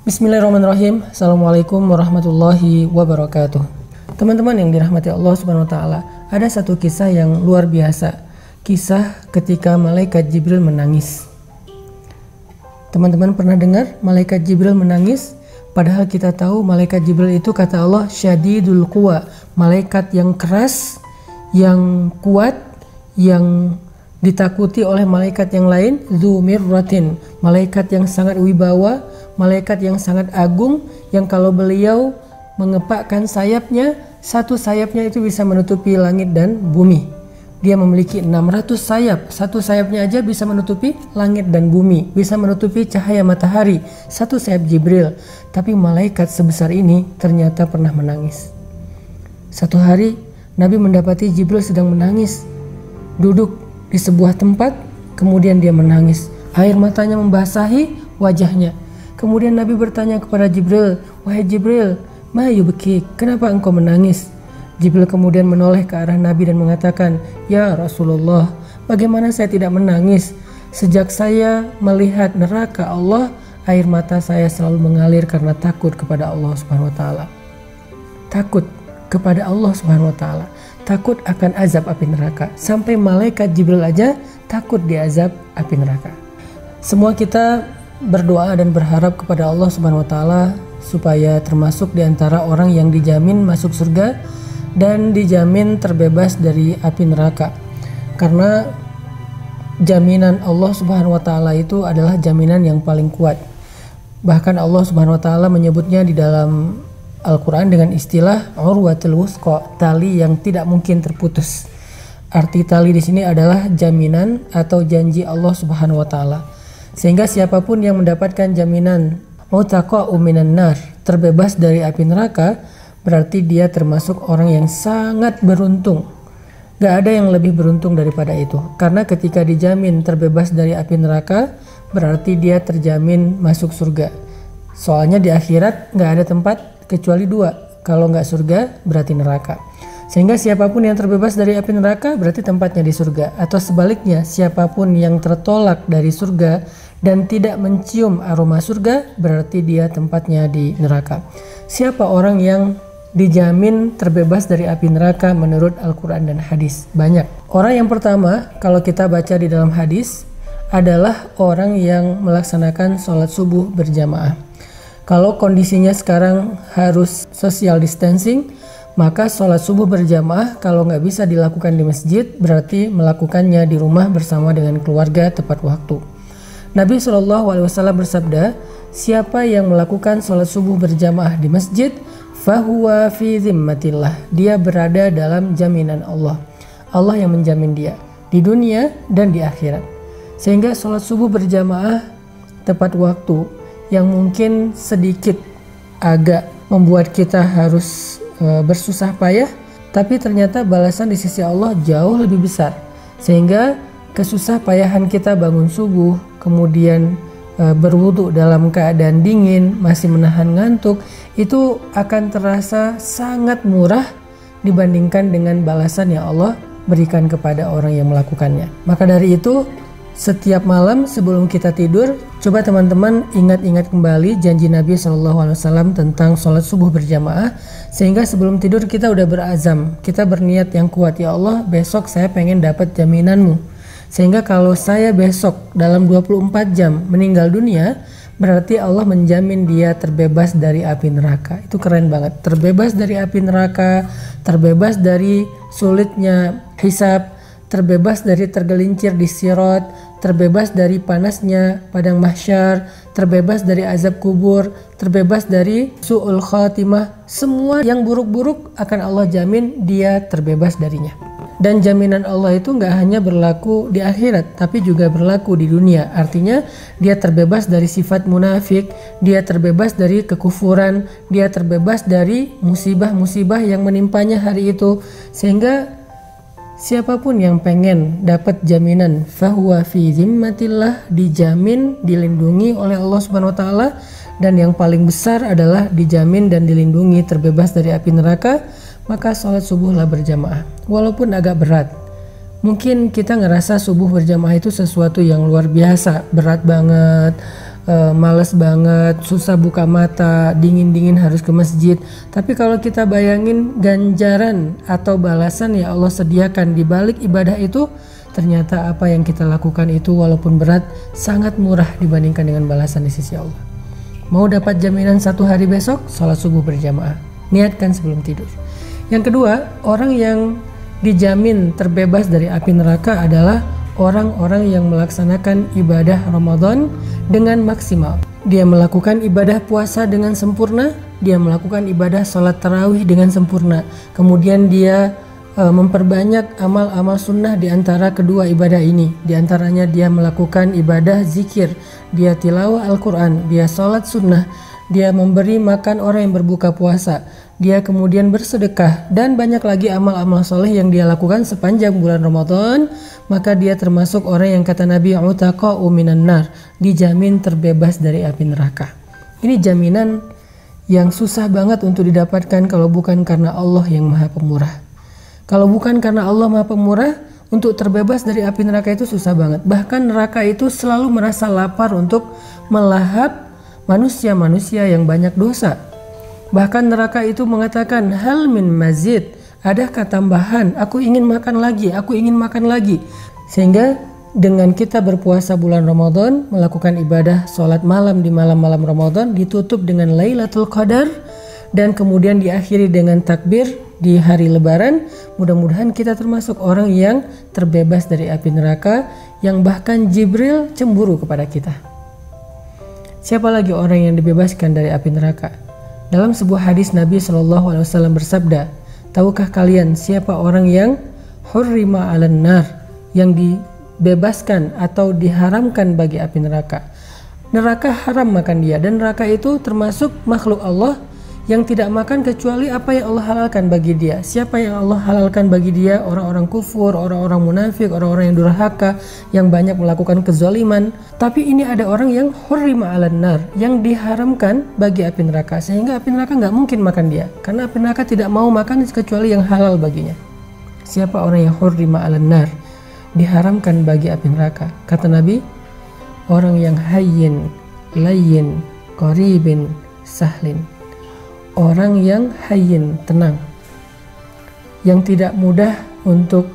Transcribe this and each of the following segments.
Bismillahirrahmanirrahim. Assalamualaikum warahmatullahi wabarakatuh. Teman-teman yang dirahmati Allah Subhanahu wa taala, ada satu kisah yang luar biasa. Kisah ketika malaikat Jibril menangis. Teman-teman pernah dengar malaikat Jibril menangis? Padahal kita tahu malaikat Jibril itu kata Allah syadidul quwa, malaikat yang keras, yang kuat, yang ditakuti oleh malaikat yang lain. Dzu mirratin, malaikat yang sangat wibawa, malaikat yang sangat agung, yang kalau beliau mengepakkan sayapnya, satu sayapnya itu bisa menutupi langit dan bumi. Dia memiliki 600 sayap, satu sayapnya aja bisa menutupi langit dan bumi, bisa menutupi cahaya matahari, satu sayap Jibril. Tapi malaikat sebesar ini ternyata pernah menangis. Satu hari Nabi mendapati Jibril sedang menangis, duduk di sebuah tempat, kemudian dia menangis, air matanya membasahi wajahnya. Kemudian Nabi bertanya kepada Jibril, "Wahai Jibril, ma yubki, kenapa engkau menangis?" Jibril kemudian menoleh ke arah Nabi dan mengatakan, "Ya Rasulullah, bagaimana saya tidak menangis? Sejak saya melihat neraka Allah, air mata saya selalu mengalir karena takut kepada Allah Subhanahu wa taala." Takut kepada Allah Subhanahu wa taala, takut akan azab api neraka. Sampai malaikat Jibril aja takut diazab api neraka. Semua kita berdoa dan berharap kepada Allah Subhanahu wa taala supaya termasuk di antara orang yang dijamin masuk surga dan dijamin terbebas dari api neraka. Karena jaminan Allah Subhanahu wa taala itu adalah jaminan yang paling kuat. Bahkan Allah Subhanahu wa taala menyebutnya di dalam Al-Qur'an dengan istilah urwatul wusqa, tali yang tidak mungkin terputus. Arti tali di sini adalah jaminan atau janji Allah Subhanahu wa taala. Sehingga siapapun yang mendapatkan jaminan mutaqa'u minan nar, terbebas dari api neraka, berarti dia termasuk orang yang sangat beruntung. Gak ada yang lebih beruntung daripada itu. Karena ketika dijamin terbebas dari api neraka, berarti dia terjamin masuk surga. Soalnya di akhirat gak ada tempat kecuali dua. Kalau gak surga, berarti neraka. Sehingga siapapun yang terbebas dari api neraka berarti tempatnya di surga. Atau sebaliknya, siapapun yang tertolak dari surga dan tidak mencium aroma surga berarti dia tempatnya di neraka. Siapa orang yang dijamin terbebas dari api neraka menurut Al-Quran dan hadis? Banyak. Orang yang pertama kalau kita baca di dalam hadis adalah orang yang melaksanakan sholat subuh berjamaah. Kalau kondisinya sekarang harus social distancing, maka sholat subuh berjamaah kalau nggak bisa dilakukan di masjid berarti melakukannya di rumah bersama dengan keluarga tepat waktu. Nabi SAW bersabda, siapa yang melakukan sholat subuh berjamaah di masjid, fahuwa fi zimmatillah, dia berada dalam jaminan Allah. Allah yang menjamin dia di dunia dan di akhirat. Sehingga sholat subuh berjamaah tepat waktu yang mungkin sedikit agak membuat kita harus bersusah payah, tapi ternyata balasan di sisi Allah jauh lebih besar. Sehingga kesusah payahan kita bangun subuh, kemudian berwudu dalam keadaan dingin, masih menahan ngantuk, itu akan terasa sangat murah dibandingkan dengan balasan yang Allah berikan kepada orang yang melakukannya. Maka dari itu, setiap malam sebelum kita tidur, coba teman-teman ingat-ingat kembali janji Nabi SAW tentang sholat subuh berjamaah, sehingga sebelum tidur kita udah berazam, kita berniat yang kuat, ya Allah besok saya pengen dapat jaminanmu, sehingga kalau saya besok dalam 24 jam meninggal dunia, berarti Allah menjamin dia terbebas dari api neraka. Itu keren banget, terbebas dari api neraka, terbebas dari sulitnya hisab, terbebas dari tergelincir di sirat, terbebas dari panasnya padang mahsyar, terbebas dari azab kubur, terbebas dari su'ul khatimah. Semua yang buruk-buruk akan Allah jamin dia terbebas darinya. Dan jaminan Allah itu nggak hanya berlaku di akhirat, tapi juga berlaku di dunia. Artinya dia terbebas dari sifat munafik, dia terbebas dari kekufuran, dia terbebas dari musibah-musibah yang menimpanya hari itu. Sehingga siapapun yang pengen dapat jaminan fahuwa fi zimmatillah, dijamin, dilindungi oleh Allah Subhanahu wa taala, dan yang paling besar adalah dijamin dan dilindungi terbebas dari api neraka, maka sholat subuhlah berjamaah. Walaupun agak berat, Mungkin kita ngerasa subuh berjamaah itu sesuatu yang luar biasa, berat banget, males banget, susah buka mata, dingin-dingin harus ke masjid. Tapi kalau kita bayangin ganjaran atau balasan yang Allah sediakan di balik ibadah itu, ternyata apa yang kita lakukan itu walaupun berat sangat murah dibandingkan dengan balasan di sisi Allah. Mau dapat jaminan 1 hari besok, sholat subuh berjamaah, niatkan sebelum tidur. Yang kedua, orang yang dijamin terbebas dari api neraka adalah orang-orang yang melaksanakan ibadah Ramadan dengan maksimal. Dia melakukan ibadah puasa dengan sempurna, dia melakukan ibadah sholat tarawih dengan sempurna. Kemudian dia memperbanyak amal-amal sunnah di antara kedua ibadah ini. Di antaranya dia melakukan ibadah zikir, dia tilawah Al-Quran, dia sholat sunnah, dia memberi makan orang yang berbuka puasa, dia kemudian bersedekah, dan banyak lagi amal-amal soleh yang dia lakukan sepanjang bulan Ramadan. Maka dia termasuk orang yang kata Nabi utaqa'u minan nar, dijamin terbebas dari api neraka. Ini jaminan yang susah banget untuk didapatkan kalau bukan karena Allah yang Maha Pemurah. Kalau bukan karena Allah Maha Pemurah, untuk terbebas dari api neraka itu susah banget. Bahkan neraka itu selalu merasa lapar untuk melahap manusia-manusia yang banyak dosa. Bahkan neraka itu mengatakan, hal min mazid, adakah tambahan? Aku ingin makan lagi, aku ingin makan lagi. Sehingga dengan kita berpuasa bulan Ramadan, melakukan ibadah sholat malam di malam-malam Ramadan, ditutup dengan Lailatul Qadar, dan kemudian diakhiri dengan takbir di hari Lebaran. Mudah-mudahan kita termasuk orang yang terbebas dari api neraka, yang bahkan Jibril cemburu kepada kita. Siapa lagi orang yang dibebaskan dari api neraka? Dalam sebuah hadis Nabi SAW bersabda, tahukah kalian siapa orang yang hurrima 'alan nar, yang dibebaskan atau diharamkan bagi api neraka? Neraka haram makan dia, dan neraka itu termasuk makhluk Allah yang tidak makan kecuali apa yang Allah halalkan bagi dia. Siapa yang Allah halalkan bagi dia? Orang-orang kufur, orang-orang munafik, orang-orang yang durhaka, yang banyak melakukan kezaliman. Tapi ini ada orang yang hurrima 'alan nar, yang diharamkan bagi api neraka, sehingga api neraka nggak mungkin makan dia, karena api neraka tidak mau makan kecuali yang halal baginya. Siapa orang yang hurrima 'alan nar, diharamkan bagi api neraka? Kata Nabi, orang yang hayyin, layyin, qaribin, sahlin. Orang yang hayyin, tenang, yang tidak mudah untuk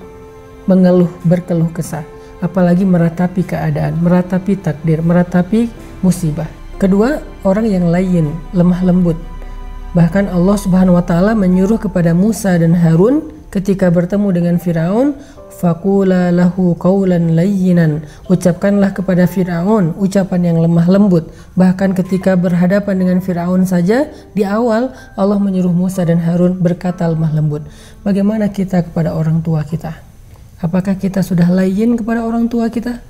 berkeluh kesah, apalagi meratapi keadaan, meratapi takdir, meratapi musibah. Kedua, orang yang layyin, lemah lembut. Bahkan Allah Subhanahu wa taala menyuruh kepada Musa dan Harun ketika bertemu dengan Firaun, faqula lahu qawlan layyinan, ucapkanlah kepada Firaun ucapan yang lemah lembut. Bahkan ketika berhadapan dengan Firaun saja, di awal Allah menyuruh Musa dan Harun berkata lemah lembut. Bagaimana kita kepada orang tua kita? Apakah kita sudah layyin kepada orang tua kita?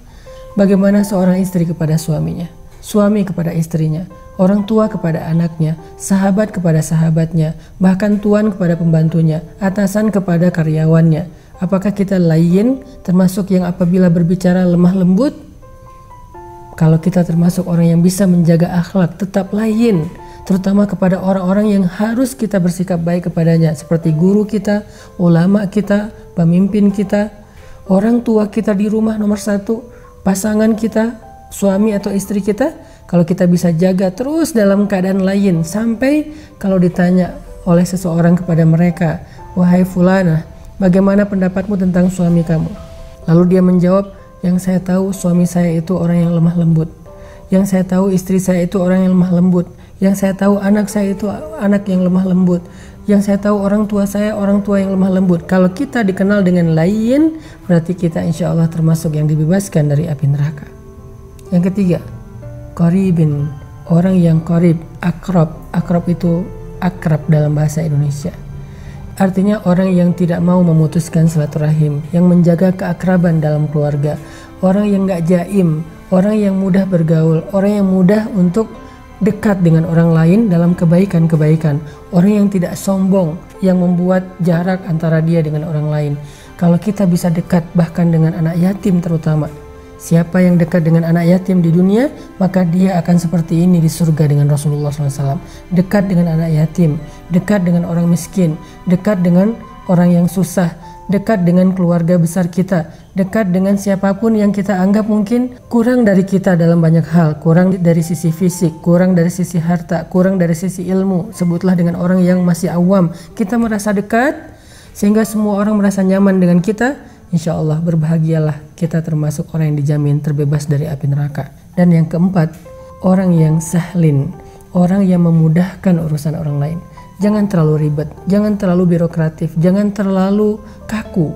Bagaimana seorang istri kepada suaminya, suami kepada istrinya, orang tua kepada anaknya, sahabat kepada sahabatnya, bahkan tuan kepada pembantunya, atasan kepada karyawannya? Apakah kita layyin, termasuk yang apabila berbicara lemah lembut? Kalau kita termasuk orang yang bisa menjaga akhlak, tetap layyin, terutama kepada orang-orang yang harus kita bersikap baik kepadanya, seperti guru kita, ulama kita, pemimpin kita, orang tua kita di rumah nomor 1, pasangan kita, suami atau istri kita. Kalau kita bisa jaga terus dalam keadaan layyin, sampai kalau ditanya oleh seseorang kepada mereka, wahai fulana, bagaimana pendapatmu tentang suami kamu? Lalu dia menjawab, yang saya tahu suami saya itu orang yang lemah lembut, yang saya tahu istri saya itu orang yang lemah lembut, yang saya tahu anak saya itu anak yang lemah lembut, yang saya tahu orang tua saya orang tua yang lemah lembut. Kalau kita dikenal dengan layyin, berarti kita insya Allah termasuk yang dibebaskan dari api neraka. Yang ketiga, qaribin, orang yang qarib, akrab. Akrab itu akrab dalam bahasa Indonesia. Artinya orang yang tidak mau memutuskan silaturahim, yang menjaga keakraban dalam keluarga, orang yang gak jaim, orang yang mudah bergaul, orang yang mudah untuk dekat dengan orang lain dalam kebaikan-kebaikan, orang yang tidak sombong, yang membuat jarak antara dia dengan orang lain. Kalau kita bisa dekat bahkan dengan anak yatim terutama, siapa yang dekat dengan anak yatim di dunia, maka dia akan seperti ini di surga dengan Rasulullah SAW. Dekat dengan anak yatim, dekat dengan orang miskin, dekat dengan orang yang susah, dekat dengan keluarga besar kita, dekat dengan siapapun yang kita anggap mungkin kurang dari kita dalam banyak hal, kurang dari sisi fisik, kurang dari sisi harta, kurang dari sisi ilmu. Sebutlah dengan orang yang masih awam, kita merasa dekat sehingga semua orang merasa nyaman dengan kita. Insya Allah berbahagialah, kita termasuk orang yang dijamin terbebas dari api neraka. Dan yang keempat, orang yang sahlin, orang yang memudahkan urusan orang lain. Jangan terlalu ribet, jangan terlalu birokratif, jangan terlalu kaku.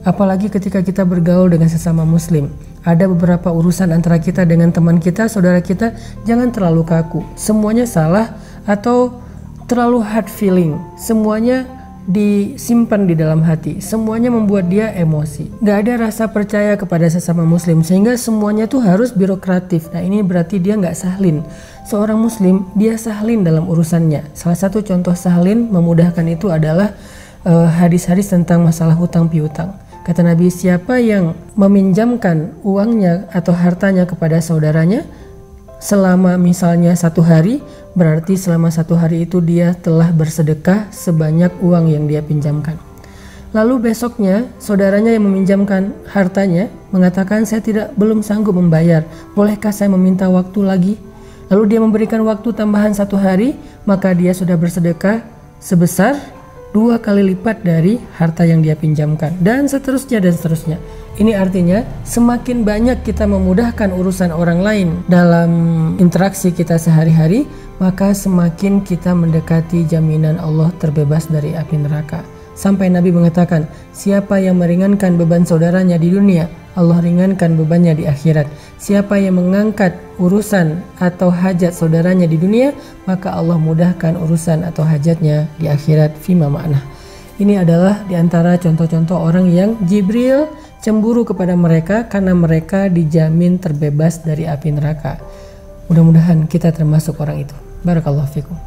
Apalagi ketika kita bergaul dengan sesama muslim. Ada beberapa urusan antara kita dengan teman kita, saudara kita, jangan terlalu kaku. Semuanya salah atau terlalu hard feeling. Semuanya disimpan di dalam hati, semuanya membuat dia emosi, gak ada rasa percaya kepada sesama muslim, sehingga semuanya tuh harus birokratif. Nah ini berarti dia gak sahlin. Seorang muslim dia sahlin dalam urusannya. Salah satu contoh sahlin memudahkan itu adalah hadis-hadis tentang masalah hutang piutang. Kata Nabi, siapa yang meminjamkan uangnya atau hartanya kepada saudaranya selama misalnya 1 hari, berarti selama 1 hari itu dia telah bersedekah sebanyak uang yang dia pinjamkan. Lalu besoknya saudaranya yang meminjamkan hartanya mengatakan, saya belum sanggup membayar, bolehkah saya meminta waktu lagi? Lalu dia memberikan waktu tambahan 1 hari, maka dia sudah bersedekah sebesar 2 kali lipat dari harta yang dia pinjamkan, dan seterusnya dan seterusnya. Ini artinya semakin banyak kita memudahkan urusan orang lain dalam interaksi kita sehari-hari, maka semakin kita mendekati jaminan Allah terbebas dari api neraka. Sampai Nabi mengatakan, siapa yang meringankan beban saudaranya di dunia, Allah ringankan bebannya di akhirat. Siapa yang mengangkat urusan atau hajat saudaranya di dunia, maka Allah mudahkan urusan atau hajatnya di akhirat. Fima ma'nah. Ini adalah diantara contoh-contoh orang yang Jibril cemburu kepada mereka karena mereka dijamin terbebas dari api neraka. Mudah-mudahan kita termasuk orang itu. Barakallahu fikum.